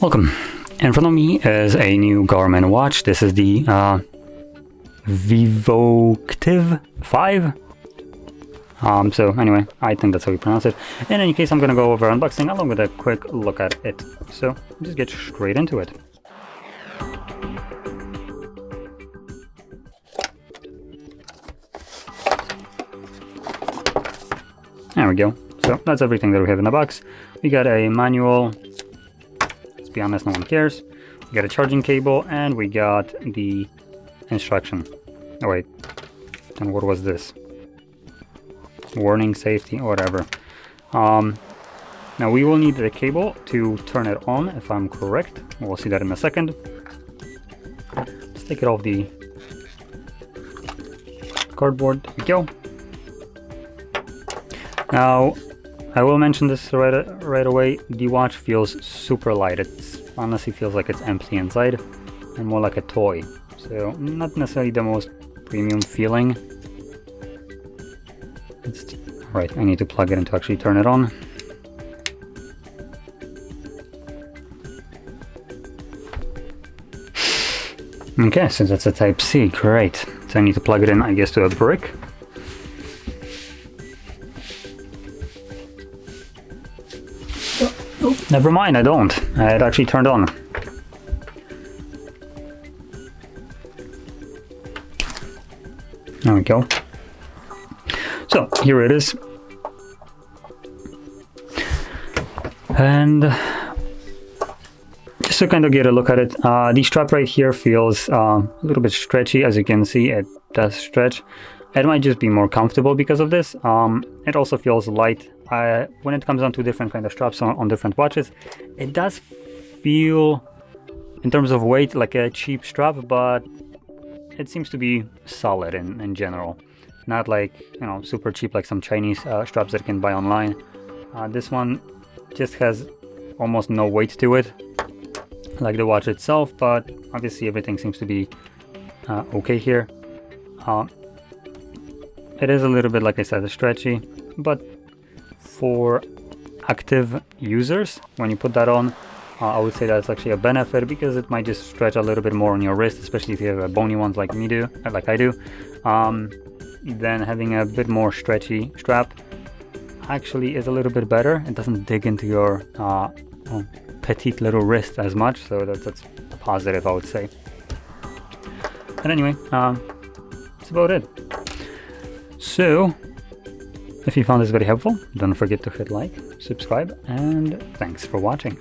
Welcome. In front of me is a new Garmin watch. This is the Vivoactive 5. So anyway, I think that's how you pronounce it. In any case, I'm gonna go over unboxing along with a quick look at it. So just get straight into it. There we go. So that's everything that we have in the box. We got a manual. Let's be honest, no one cares. We got a charging cable and we got the instruction. Oh wait, and what was this? Warning, safety, whatever. Now we will need the cable to turn it on, if I'm correct. We'll see that in a second. Let's take it off the cardboard. There we go. Now, I will mention this right away. The watch feels super light. It honestly feels like it's empty inside and more like a toy. So not necessarily the most premium feeling. Right, I need to plug it in to actually turn it on. Okay, so that's a Type C, great. So I need to plug it in, I guess, to a brick. Oh, never mind, I don't. It actually turned on. There we go. So here it is. And just to kind of get a look at it, the strap right here feels a little bit stretchy. As you can see, it does stretch. It might just be more comfortable because of this. It also feels light. When it comes down to different kind of straps on different watches, it does feel, in terms of weight, like a cheap strap, but it seems to be solid in general. Not like, you know, super cheap like some Chinese straps that you can buy online. This one just has almost no weight to it, like the watch itself, but obviously everything seems to be okay here. It is a little bit, like I said, stretchy, but for active users, when you put that on, I would say that's actually a benefit because it might just stretch a little bit more on your wrist, especially if you have bony ones like I do. Then having a bit more stretchy strap actually is a little bit better. It doesn't dig into your petite little wrist as much, so that's positive, I would say. But anyway, that's about it. So, if you found this very helpful, don't forget to hit like, subscribe, and thanks for watching.